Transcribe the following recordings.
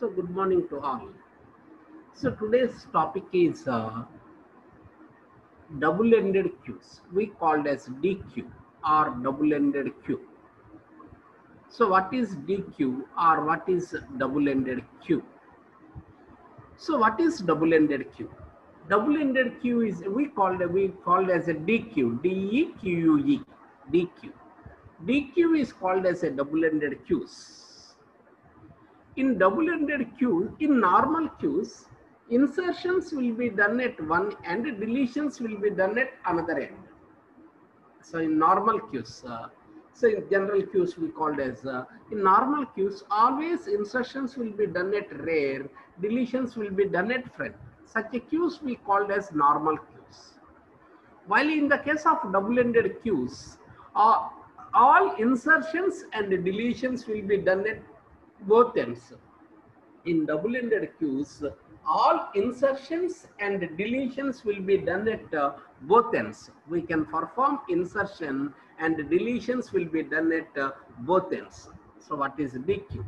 So good morning to all. So today's topic is double-ended queues. We called as DQ or double-ended queue. So what is DQ or what is double-ended queue? So what is double-ended queue? Double-ended queue is we called as a DQ, DEQUE, DQ. DQ is called as a double-ended queues. In double-ended queues, in normal queues, insertions will be done at one end, deletions will be done at another end. So in normal queues, so in general queues we called as, in normal queues, always insertions will be done at rear, deletions will be done at front. Such a queues we called as normal queues. While in the case of double-ended queues, all insertions and deletions will be done at both ends. In double-ended queues, all insertions and deletions will be done at both ends. We can perform insertion and deletions will be done at both ends. So what is DQ?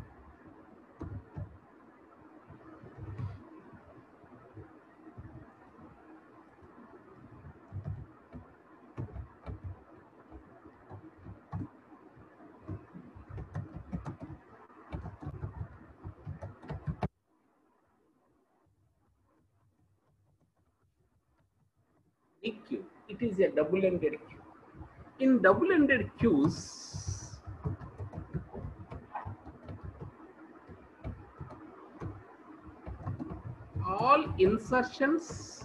DQ, it is a double-ended queue. In double-ended queues, all insertions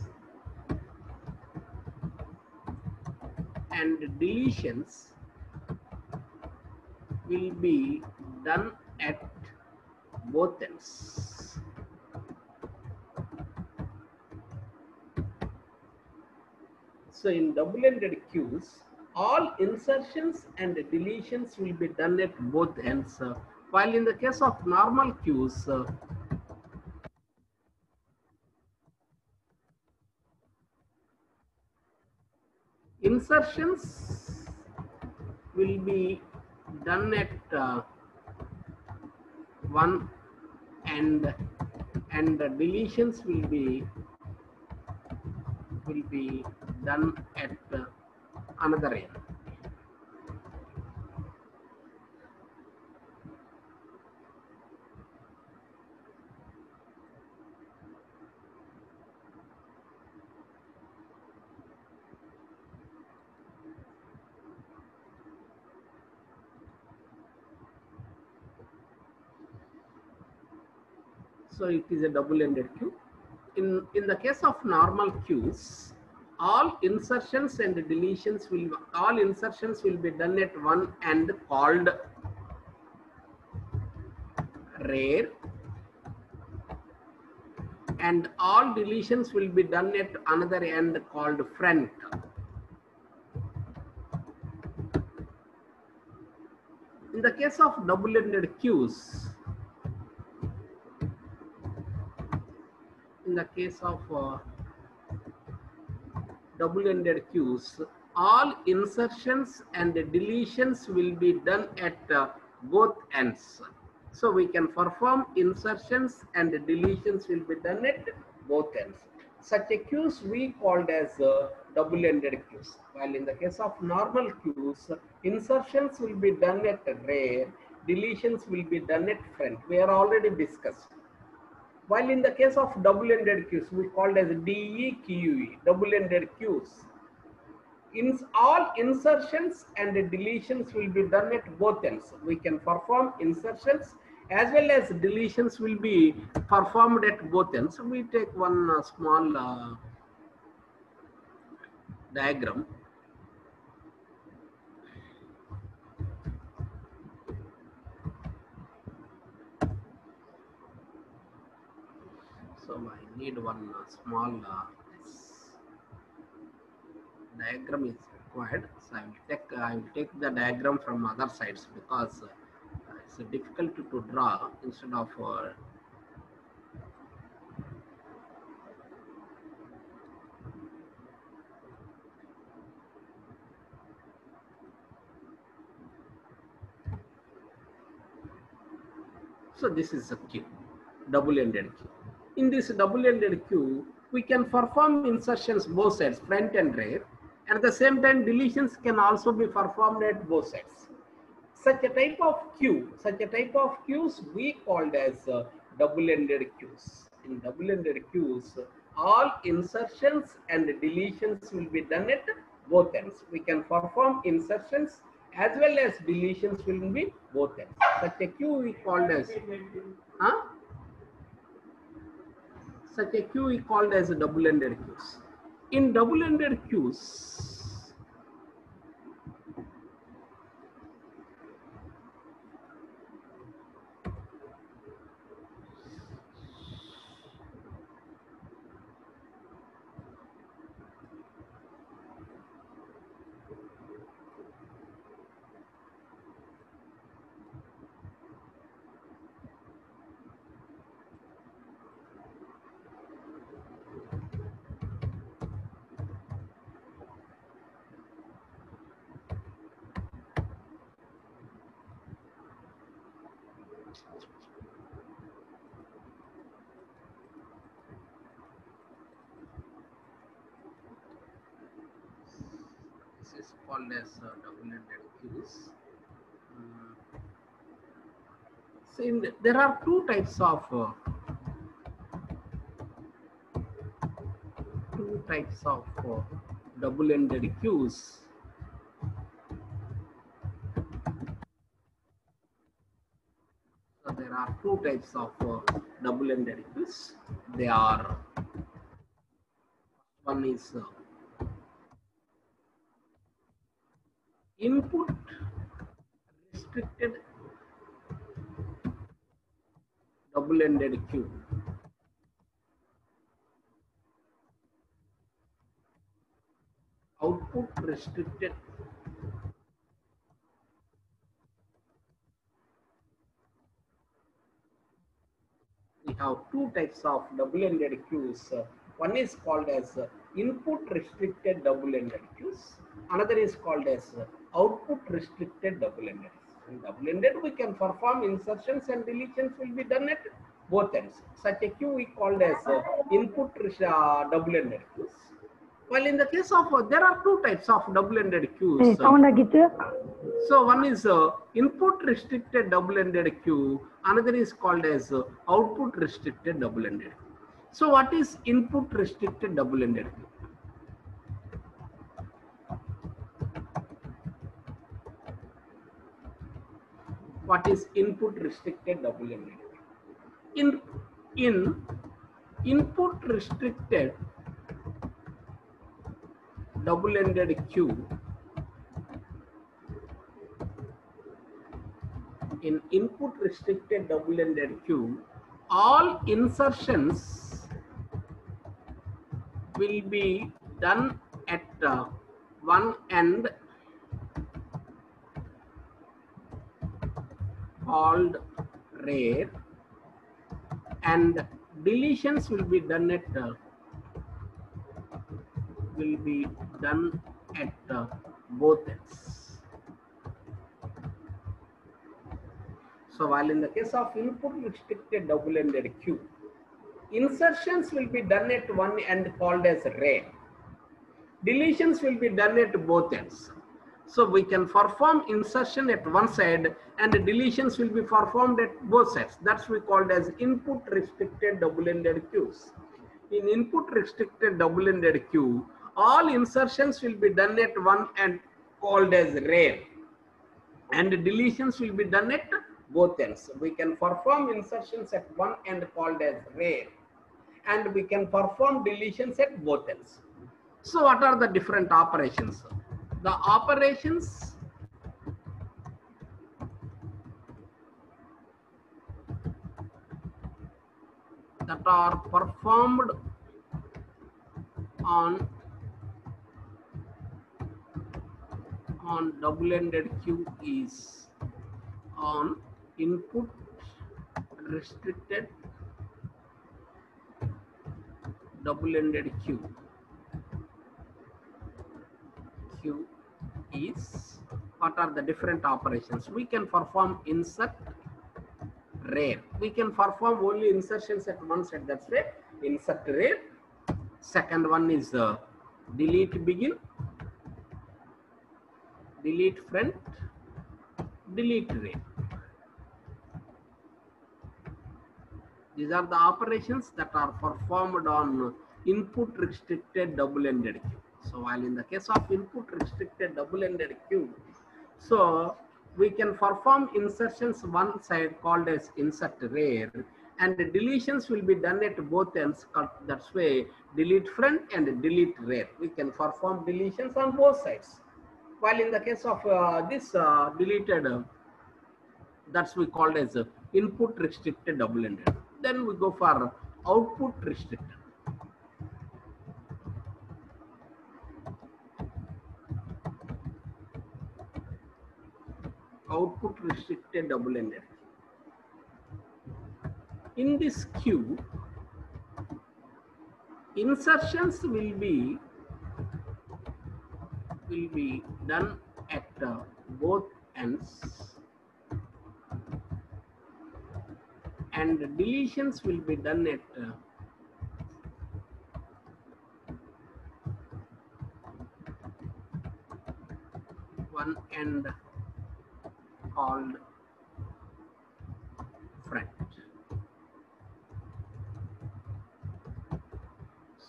and deletions will be done at both ends. So in double-ended queues, all insertions and deletions will be done at both ends. While in the case of normal queues, insertions will be done at one end, and the deletions will be done at another end. So it is a double-ended queue. In the case of normal queues, all insertions will be done at one end called rear, and all deletions will be done at another end called front. In the case of double-ended queues, in the case of double-ended queues, all insertions and deletions will be done at both ends. So we can perform insertions and deletions will be done at both ends. Such a queues we called as double-ended queues. While in the case of normal queues, insertions will be done at rear, deletions will be done at front. We are already discussed. While in the case of double-ended queues, we called as DEQE, double-ended queues. All insertions and deletions will be done at both ends. We can perform insertions as well as deletions will be performed at both ends. We take one small diagram. So I need one small diagram is required. So I will take the diagram from other sides because it's difficult to draw instead of so this is a queue. double-ended queue. In this double-ended queue, we can perform insertions both sides, front and rear. And at the same time, deletions can also be performed at both sides. Such a type of queues we called as double-ended queues. In double-ended queues, all insertions and deletions will be done at both ends. We can perform insertions as well as deletions will be both ends. Such a queue we called as such a queue we called as double-ended queues. In double-ended queues, this is called as double-ended queues. So there are two types of double-ended queues. So there are two types of double-ended queues. They are, one is input restricted double-ended queue. Output restricted we have two types of double-ended queues. One is called as input restricted double-ended queues. Another is called as output restricted double-ended. In double-ended, we can perform insertions and deletions will be done at both ends. Such a queue we called as input double-ended queues. While in the case of there are two types of double-ended queues. So one is input restricted double-ended queue. Another is called as output restricted double-ended. So what is input restricted double-ended queue? What is input restricted double-ended queue? In input restricted double-ended queue, in input restricted double-ended queue, all insertions will be done at one end called rear, and deletions will be done at both ends. So while in the case of input restricted double-ended queue, insertions will be done at one end called as rear. Deletions will be done at both ends. So we can perform insertion at one side and deletions will be performed at both sides. That's we called as input restricted double-ended queues. In input restricted double-ended queue, all insertions will be done at one end called as rear, and deletions will be done at both ends. We can perform insertions at one end called as rear, and we can perform deletions at both ends. So what are the different operations? The operations that are performed on double-ended queue is on input restricted double-ended queue is, what are the different operations? We can perform insert rare. We can perform only insertions at one side. That's why insert rare. Second one is delete begin, delete front, delete rare. These are the operations that are performed on input restricted double-ended queue. So while in the case of input restricted double-ended queue, so we can perform insertions one side called as insert rare, and the deletions will be done at both ends. That's why delete front and delete rare. We can perform deletions on both sides. While in the case of this deleted, that's we called as input restricted double-ended. Then we go for output restricted. Output restricted double-ended. In this queue, insertions will be done at both ends, and deletions will be done at one end called front.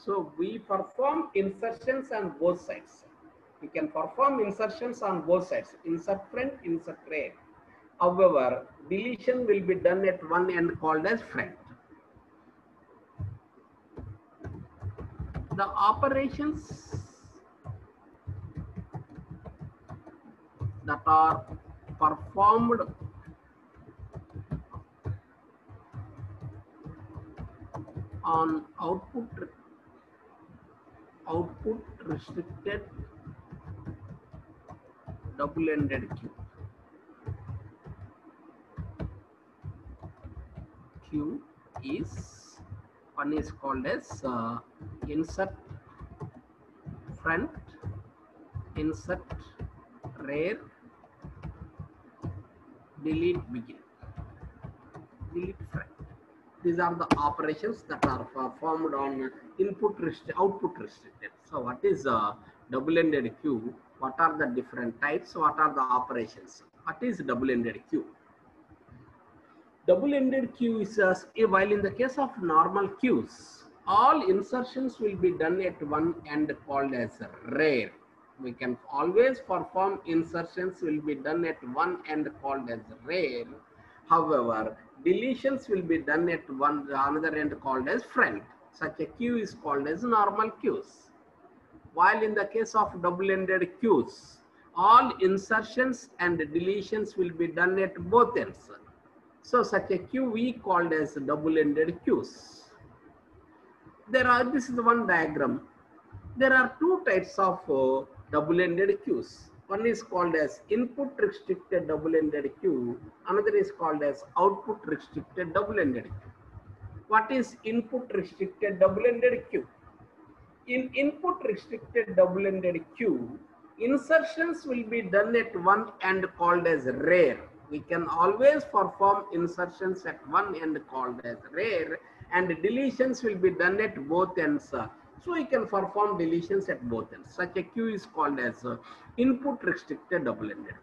So we perform insertions on both sides. We can perform insertions on both sides, insert front, insert rare. However, deletion will be done at one end called as front. The operations that are performed on output restricted double-ended queue is one is called as insert front, insert rare, delete begin, delete front. These are the operations that are performed on output restricted. So what is double-ended queue? What are the different types? What are the operations? What is double-ended queue? Double-ended queue is while in the case of normal queues, all insertions will be done at one end called as rare. We can always perform insertions will be done at one end called as rare. However, deletions will be done at another end called as front. Such a queue is called as normal queues. While in the case of double-ended queues, all insertions and deletions will be done at both ends. So such a queue we called as double-ended queues. This is one diagram. There are two types of double-ended queues. One is called as input restricted double-ended queue. Another is called as output restricted double-ended queue. What is input restricted double-ended queue? In input restricted double-ended queue, insertions will be done at one end called as rare. We can always perform insertions at one end called as rare, and deletions will be done at both ends. So we can perform deletions at both ends. Such a queue is called as input restricted double-ended.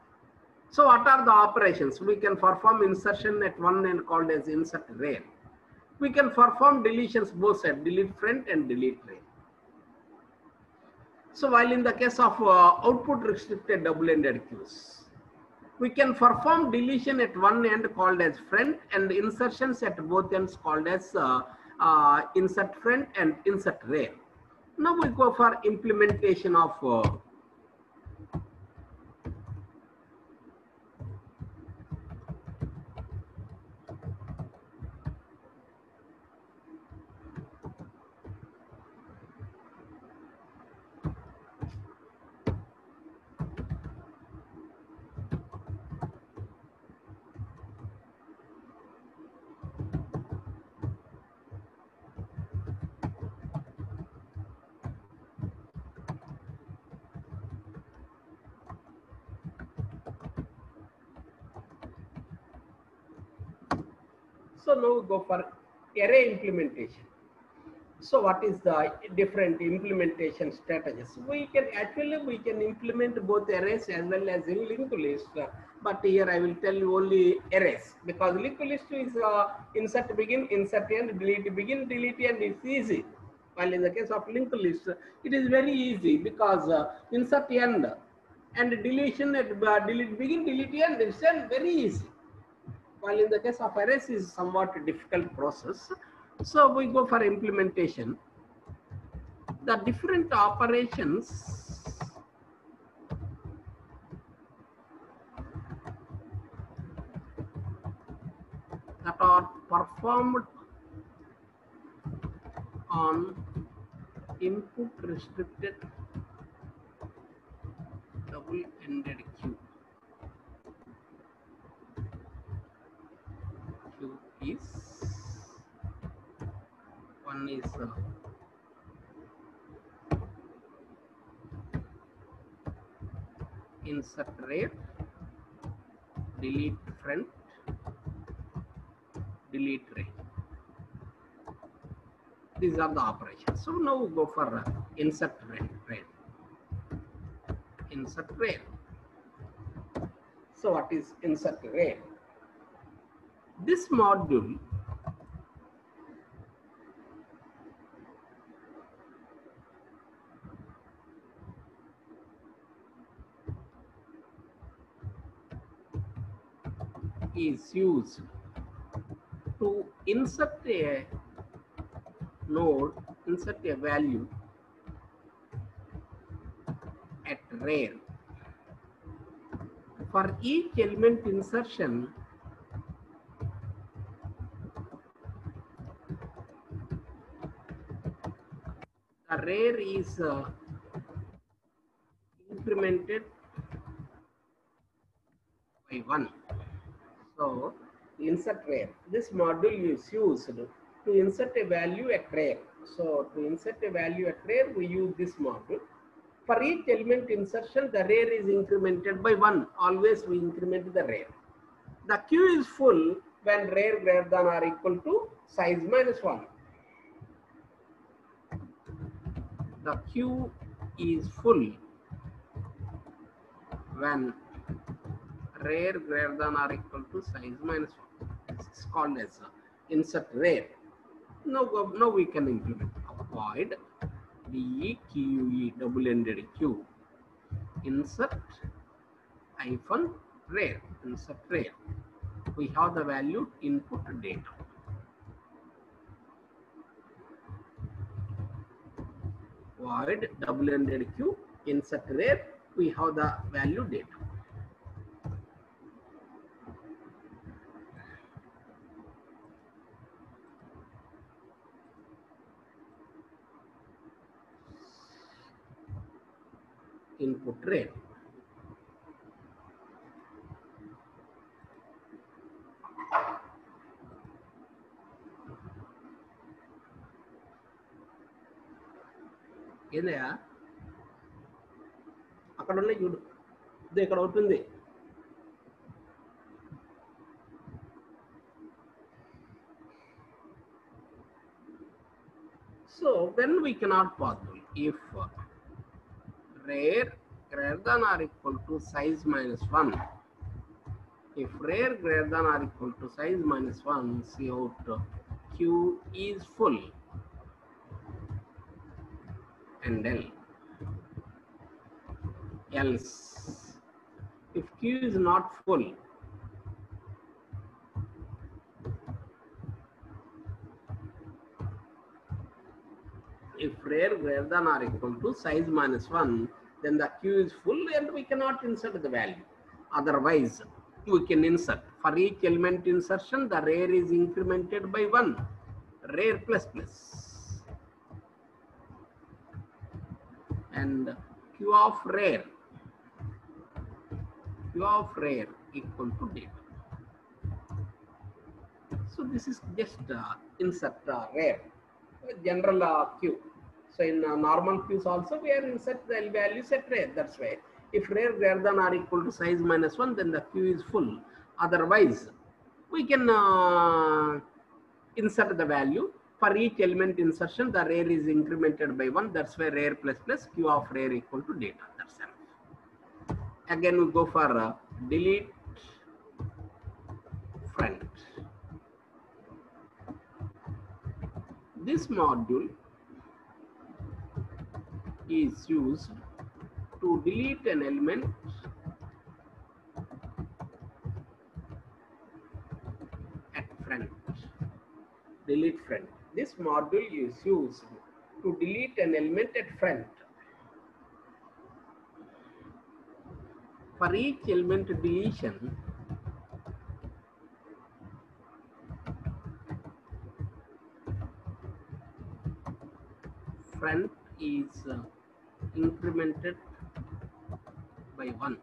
So what are the operations? We can perform insertion at one end called as insert rare. We can perform deletions both sides, delete front and delete rare. So while in the case of output restricted double-ended queues, we can perform deletion at one end called as front and insertions at both ends called as insert front and insert rare. Now we go for implementation of So now we go for array implementation. So what is the different implementation strategies? We can implement both arrays as well as in linked list. But here I will tell you only arrays, because linked list is insert begin, insert end, delete begin, delete end. It's easy. While in the case of linked list, it is very easy, because insert end and deletion at delete begin, delete end is very easy. While in the case of arrays is somewhat difficult process. So we go for implementation. The different operations that are performed on input restricted double-ended queue. Queue is one is insert rare, delete front, delete rare. These are the operations. So now we go for insert rare. Insert rare. So what is insert rare? This module is used to insert a node, insert a value at rare. For each element insertion, the rare is incremented by 1. So insert rare. This module is used to insert a value at rare. So to insert a value at rare, we use this module. For each element insertion, the rare is incremented by 1. Always we increment the rare. The queue is full when rare greater than or equal to size minus 1. The queue is full when rare greater than or equal to size minus 1. This is called as insert rare. Now we can implement void deque double-ended queue insert hyphen rare. Insert rare. We have the value input data. Void double-ended queue insert rare. We have the value data. Input rare. ఏందయ్యా అక్కడ ఉన్నాయి చూడు, ఇది ఇక్కడ అవుతుంది. So when we cannot possible, if rare greater than or equal to size minus 1, if rare greater than or equal to size minus 1, see out queue is full and else if queue is not full, if rare greater than or equal to size minus 1, then the queue is full and we cannot insert the value. Otherwise, we can insert. For each element insertion, the rare is incremented by 1. Rare plus plus. And queue of rare equal to data. So this is just insert rare, general queue. So in normal queues also we are insert the values at rare. That's why if rare greater than or equal to size minus 1, then the queue is full. Otherwise, we can insert the value. For each element insertion, the rare is incremented by 1. That's why rare plus plus q of rare equal to data. That's enough. Again, we go for delete friend. This module is used to delete an element at friend. Delete friend. This module is used to delete an element at friend. For each element deletion, friend is incremented by 1.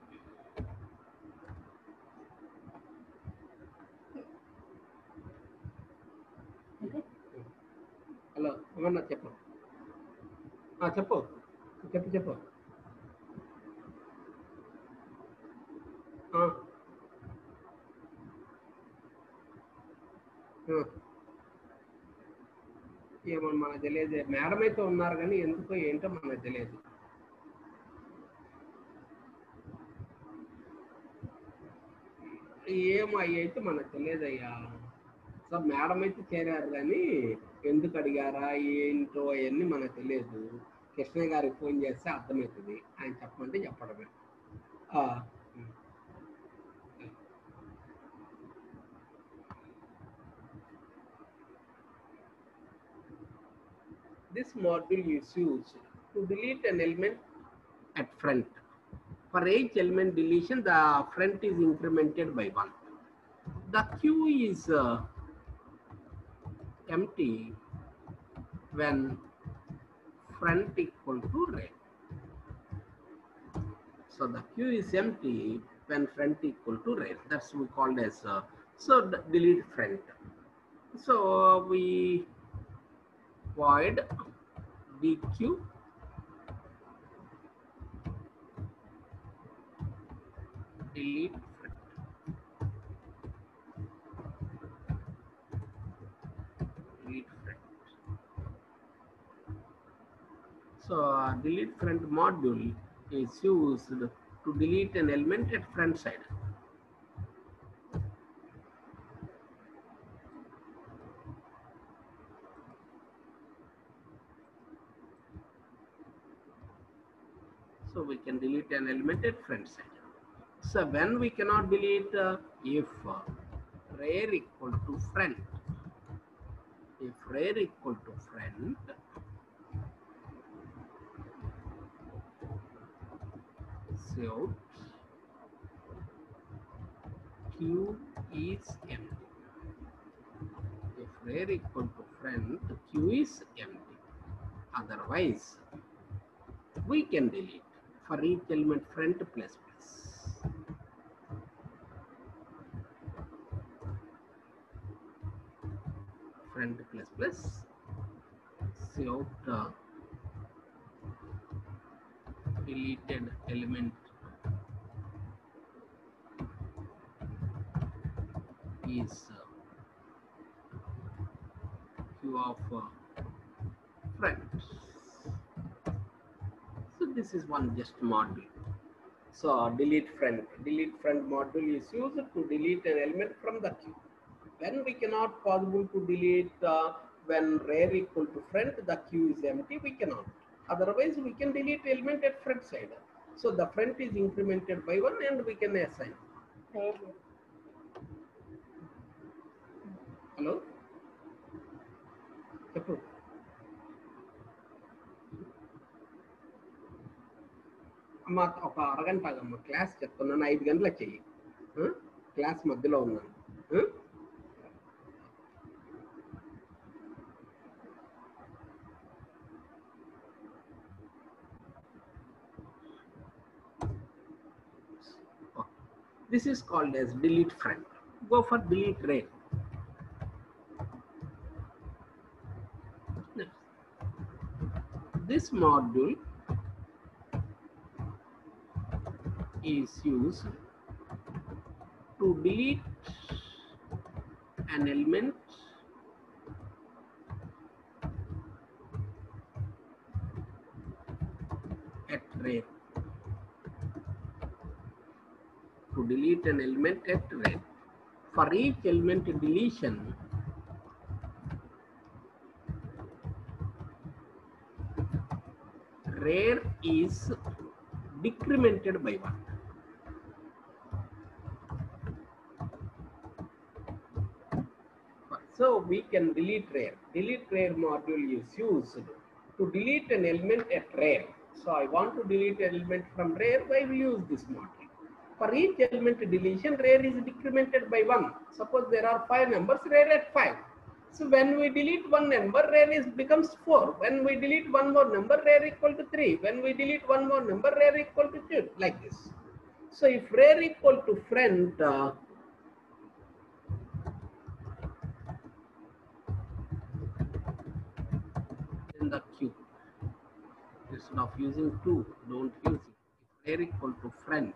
Hello ఏమన్నా చెప్పు చెప్పు చెప్పు చెప్పు ఏమో మనకు తెలియదు. Madam అయితే ఉన్నారు కానీ ఎందుకో ఏంటో మనకు తెలియదు. ఏమో అవి అయితే మనకు తెలియదయ్యా. సో మేడం అయితే చేరారు కానీ ఎందుకు అడిగారా ఏంటో అవన్నీ మనకు తెలియదు. కృష్ణ గారికి ఫోన్ చేస్తే అర్థమవుతుంది. ఆయన చెప్పమంటే చెప్పడమే. This module is used to delete an element at front. For each element deletion, the front is incremented by 1. The queue is empty when front equal to red. So the queue is empty when front equal to red. That's we called as delete front. So we void dq delete friend. Delete friend. So delete friend module is used to delete an element at front side. So we can delete an element at front side. So when we cannot delete, if rare equal to friend, if rare equal to friend, so q is empty. If rare equal to friend, q is empty. Otherwise, we can delete for each element friend plus plus. Friend plus plus. See out deleted element is q of friend. So this is one just module. So delete friend module is used to delete an element from the queue. When we cannot possible to delete when rare equal to friend, the queue is empty, we cannot. Otherwise, we can delete element at front side. So the front is incremented by 1 and we can assign. Hello? అమ్మ ఒక అరగంట అమ్మ class చెప్తున్నాను. 5 గంటలకు చెయ్యి. Class మధ్యలో ఉన్నాను. This is called as delete friend. Go for delete rare. This module is used to delete an element rare. To delete an element at rare. For each element deletion, rare is decremented by 1. So we can delete rare. Delete rare module is used to delete an element at rare. So I want to delete an element from rare, I will use this module. For each element deletion, rare is decremented by 1. Suppose there are 5 numbers, rare at 5. So when we delete one number, rare becomes 4. When we delete one more number, rare equal to 3. When we delete one more number, rare equal to 2, like this. So if rare equal to friend, in the queue, instead of using 2, don't use it. If rare equal to friend,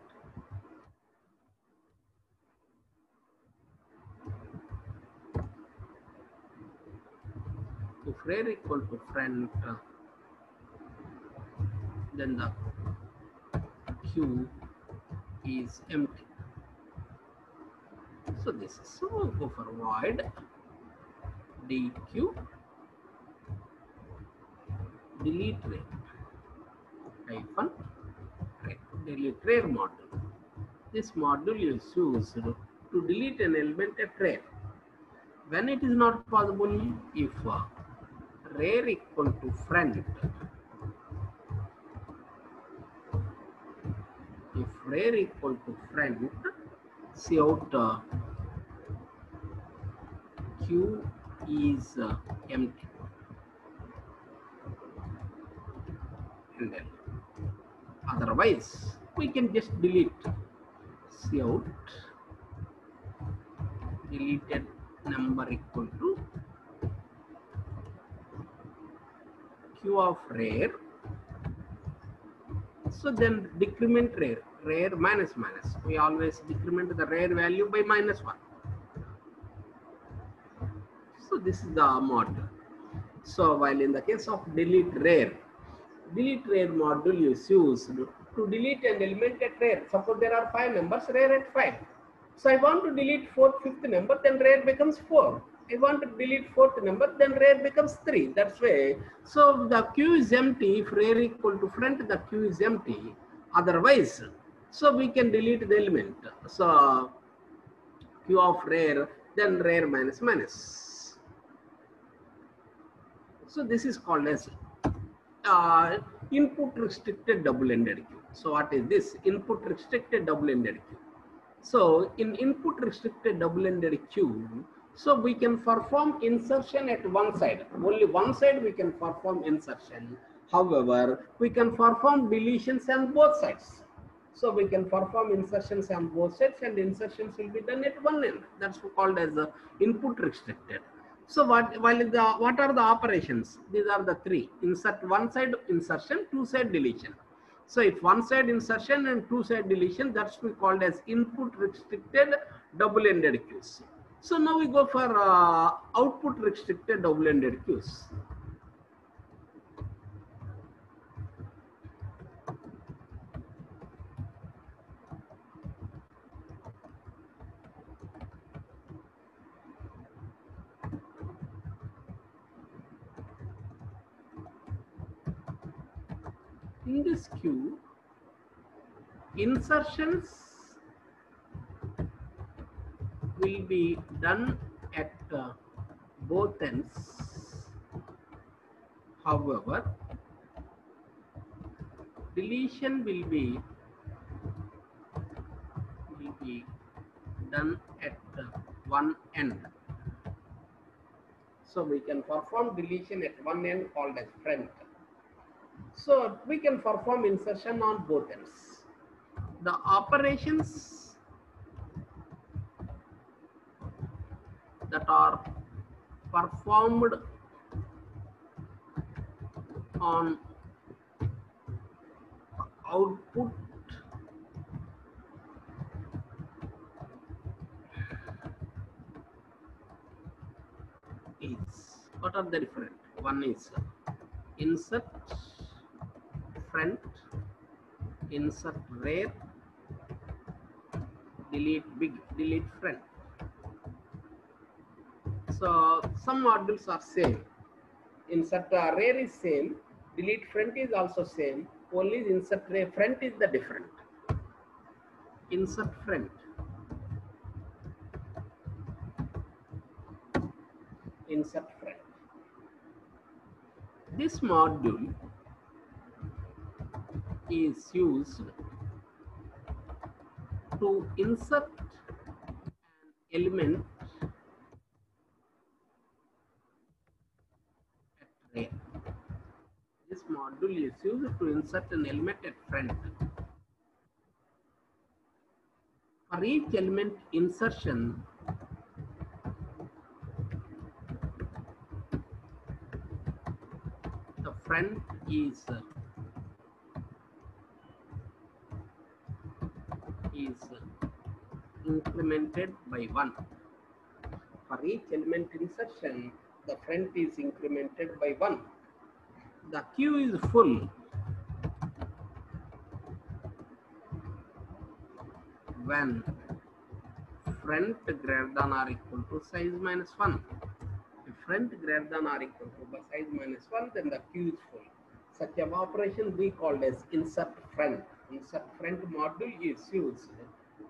if rare equal to friend, then the queue is empty. So this is, so we'll go for void dq delete rare hyphen rare. Delete rare module. This module is used to delete an element at rare. When it is not possible, if rare equal to friend, if rare equal to friend, see out queue is empty. And then otherwise we can just delete. See out deleted number equal to queue of rare. So then decrement rare, rare minus minus. We always decrement the rare value by -1. So this is the module. So while in the case of delete rare module is used to delete an element at rare. Suppose there are 5 numbers, rare at 5. So I want to delete 4th, 5th number, then rare becomes 4. I want to delete 4th number, then rare becomes 3. That's way. So the queue is empty. If rare equal to front, the queue is empty. Otherwise, so we can delete the element. So queue of rare, then rare minus minus. So this is called as input restricted double-ended queue. So what is this? Input restricted double-ended queue. So in input restricted double-ended queue, so we can perform insertion at one side. Only one side we can perform insertion. However, we can perform deletions on both sides. So we can perform insertions on both sides, and insertions will be done at one end. That's called as input restricted. So what are the operations? These are the 3. Insert one side insertion, two side deletion. So if one side insertion and two side deletion, that's we called as input restricted double-ended queues. So now we go for output restricted double-ended queues. In this queue, insertions will be done at both ends. However, deletion will be done at one end. So we can perform deletion at one end called as front. So we can perform insertion on both ends. The operations that are performed on output is, what are the different? One is insert, front, insert rare, delete big, delete friend. So some modules are same. Insert rare is same, delete friend is also same, only insert rare friend is the different. Insert friend, insert friend. This module is used to insert an element at rare. This module is used to insert an element at front. For each element insertion, the front is incremented by 1. For each element insertion, the front is incremented by 1. The queue is full when front greater than or equal to size minus 1. If front greater than or equal to size minus 1, then the queue is full. Such an operation we called as insert front. Insert front module is used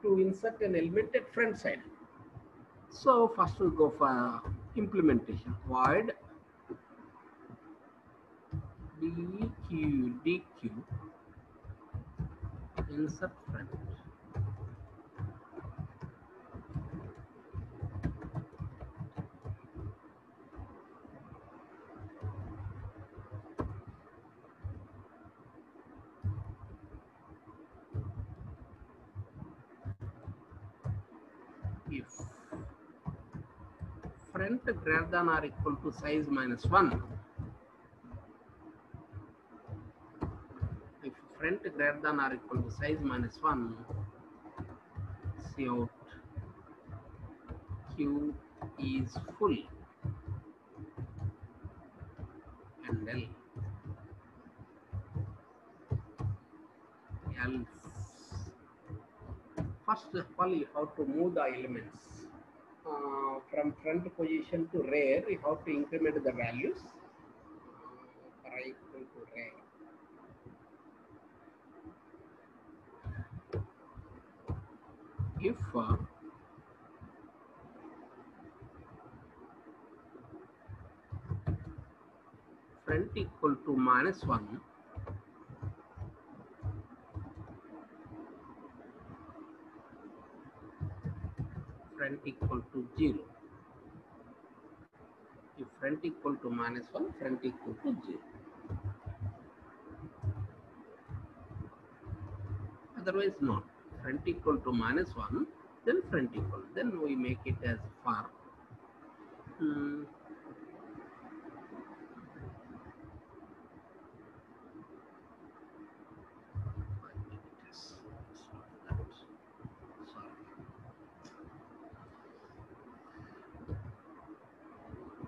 to insert an element at front side. So first we'll go for implementation. Void deq insert front. If front greater than or equal to size minus 1, if front greater than or equal to size minus 1, see out Q is full and else. First of all, you have to move the elements from front position to rear. You have to increment the values for I equal to rear. If front equal to minus 1, front equal to 0. If front equal to minus 1, front equal to 0. Otherwise not. Front equal to minus 1, then front equal. Then we make it as for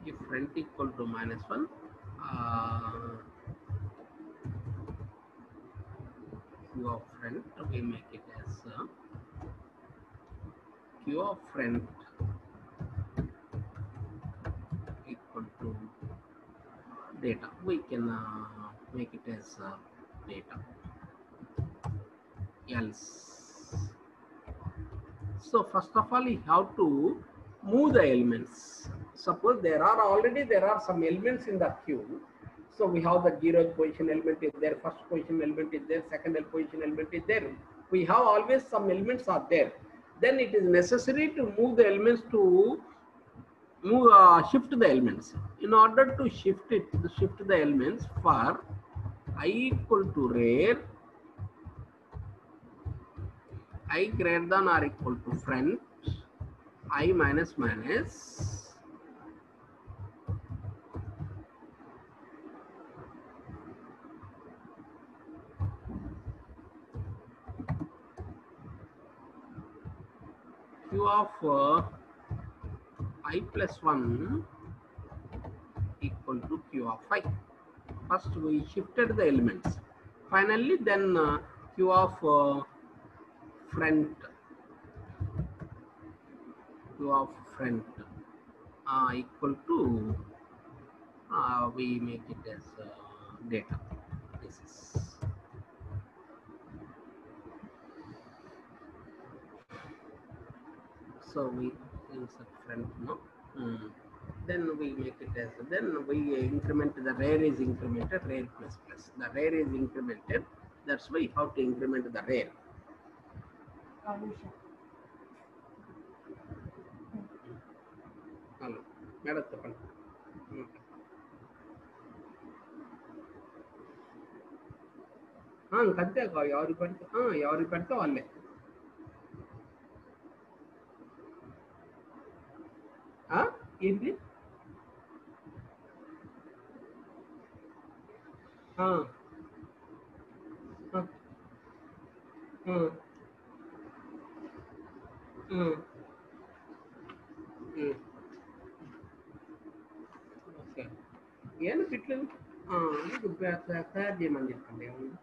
if front equal to minus 1, Q of front, we make it as Q of front equal to data. We can make it as data. Else. So first of all, you have to move the elements. Suppose there are some elements in the queue. So we have the 0th position element is there, first position element is there, second position element is there. We have always some elements are there. Then it is necessary to move the elements to shift the elements. In order to shift the elements for I equal to rear, I greater than or equal to front, I minus minus, Q of I plus 1 equal to Q of I. First we shifted the elements. Finally then q of front q of front equal to we make it as data. This is so we insert front no. Then we make it as then we increment the rear is incremented rear plus plus the rear is incremented, that's why how to increment the rear. Hello madam చెప్పండి. అంతే ఎవరికి పెడితే వాళ్ళే. ఏంటి okay ఏం పిట్లు తయారు చేయమని చెప్పండి. ఏమన్నా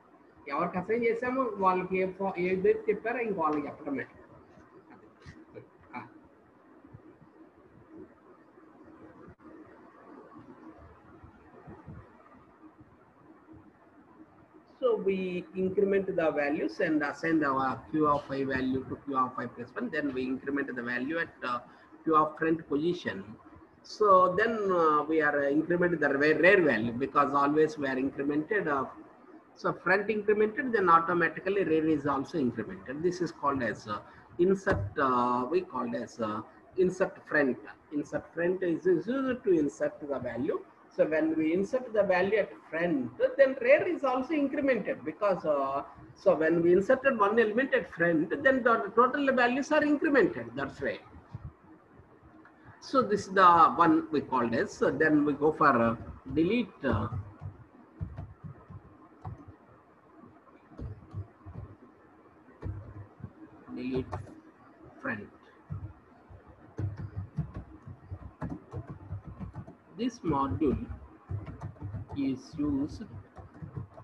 ఎవరికి అసైన్ చేసామో వాళ్ళకి ఏదైతే చెప్పారో ఇంక వాళ్ళకి చెప్పడమే. So we increment the values and assign the q of I value to q of I plus 1. Then we increment the value at q of front position. So then we are incrementing the rear value because always we are incremented. So front incremented, then automatically rear is also incremented. This is called as insert. We called as insert front. Insert front is used to insert the value. So when we insert the value at front, then rear is also incremented because so when we inserted one element at front, then the total values are incremented. That's right. So this is the one we called as. So then we go for delete. Delete front. This module is used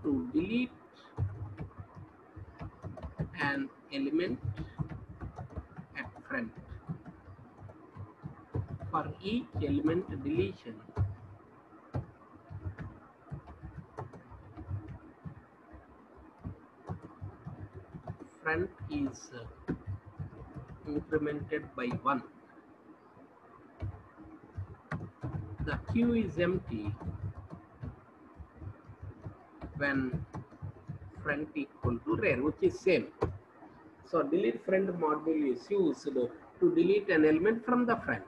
to delete an element at front. For each element deletion, front is incremented by 1. The queue is empty when front equal to rear, which is same. So delete front module is used to delete an element from the front.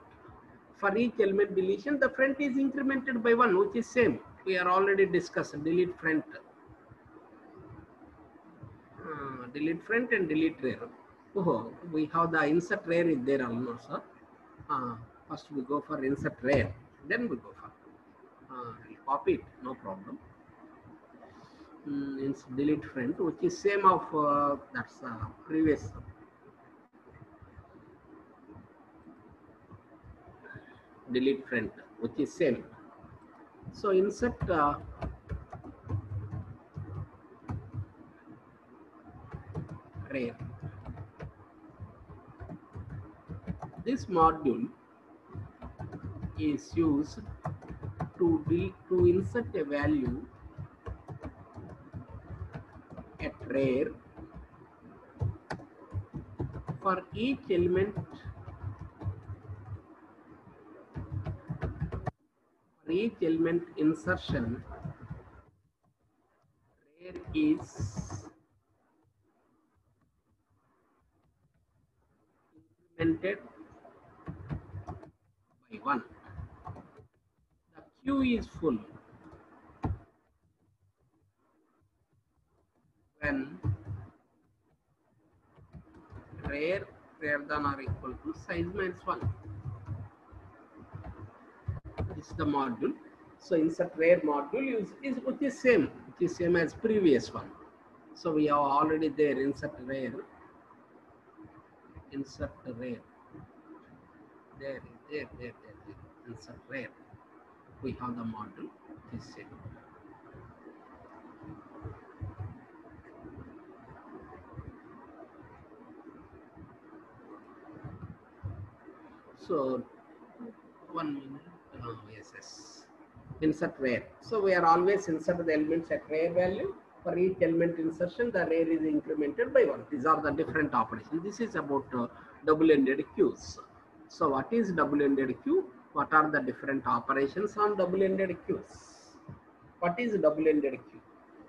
For each element deletion, the front is incremented by 1, which is same. We are already discussed delete front. Delete front and delete rear. Oh, we have the insert rear is there almost. First we go for insert rear, then we go for we'll copy it, no problem. Delete front, which is same of that's previous. Delete front, which is same. So insert rear. This module is used to insert a value at rear for each element. For each element insertion, rear is incremented by 1. The queue is full when rear greater than or equal to size minus 1. This is the module. So insert rear module which is same as previous one. So we have already there insert rear. There. Insert rear. We have the module. This same. So 1 minute. Yes, yes. Insert rare. So we are always insert the elements at rare value. For each element insertion, the rare is incremented by 1. These are the different operations. This is about double-ended queues. So what is double-ended queue? What are the different operations on double-ended queues? What is double-ended queue?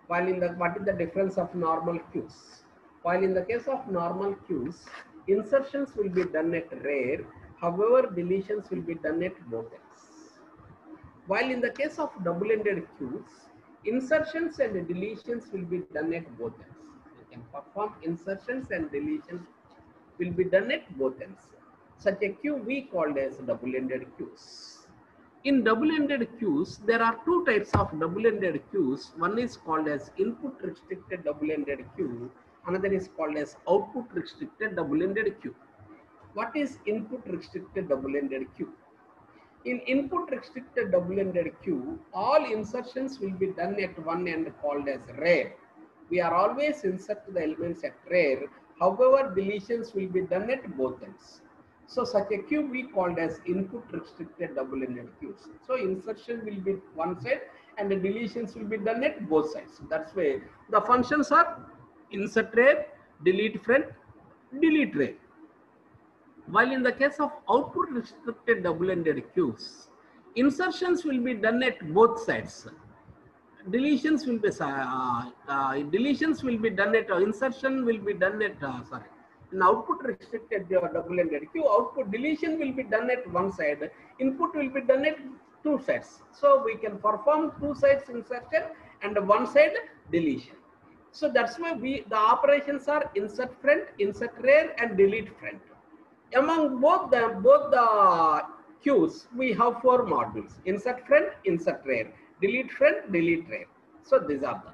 What is the difference of normal queues? While in the case of normal queues, insertions will be done at rare. However, deletions will be done at both ends. While in the case of double-ended queues, insertions and deletions will be done at both ends. You can perform insertions and deletions will be done at both ends. Such a queue we called as double-ended queues. In double-ended queues, there are two types of double-ended queues. One is called as input restricted double-ended queue. Another is called as output restricted double-ended queue. What is input restricted double-ended queue? In input restricted double-ended queue, all insertions will be done at one end called as rare. We are always insert the elements at rare. However, deletions will be done at both ends. So such a queue we called as input restricted double-ended queues. So insertion will be one side and the deletions will be done at both sides. That's why the functions are insert rare, delete friend, delete rare. While in the case of output restricted double-ended queues, insertions will be done at both sides. Deletions will be done at insertion will be done at in output restricted double-ended queue. Output deletion will be done at one side. Input will be done at two sides. So we can perform two sides insertion and one side deletion. So that's why the operations are insert friend, insert rare, and delete friend. Among both the queues, we have four modules: insert friend, insert rare, delete friend, delete rare. So these are the.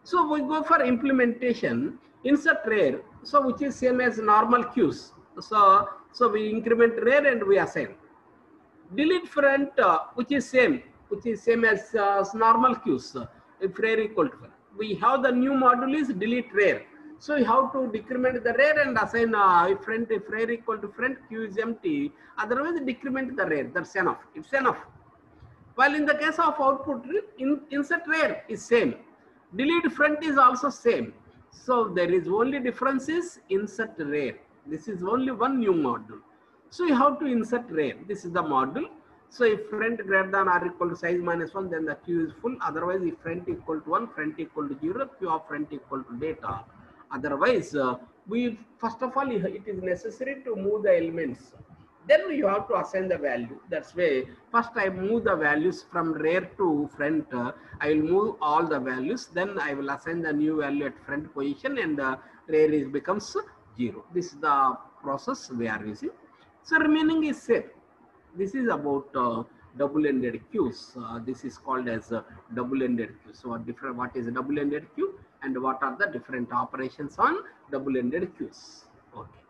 So we go for implementation. Insert rare, so which is same as normal queues. So we increment rare and we assign. Delete friend, which is same as normal queues. If rare equal to 1, we have the new module is delete rare. So you have to decrement the rare and assign if rare equal to friend, queue is empty. Otherwise, decrement the rare. That's enough. It's enough. While in the case of output, insert rare is same. Delete friend is also same. So there is only difference is insert rare. This is only one new module. So you have to insert rare. This is the module. So if friend greater than or equal to size minus 1, then the queue is full. Otherwise, if friend equal to 1, friend equal to 0, queue of friend equal to data. Otherwise, we first of all, it is necessary to move the elements. Then you have to assign the value. That's why first I move the values from rare to front. I will move all the values. Then I will assign the new value at front position, and rare is becomes 0. This is the process we are using. So remaining is same. This is about double-ended queues. This is called as double-ended queue. So what is a double-ended queue and what are the different operations on double-ended queues? Okay.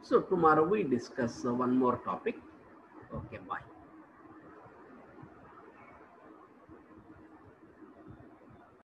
So tomorrow we discuss one more topic. Okay, bye.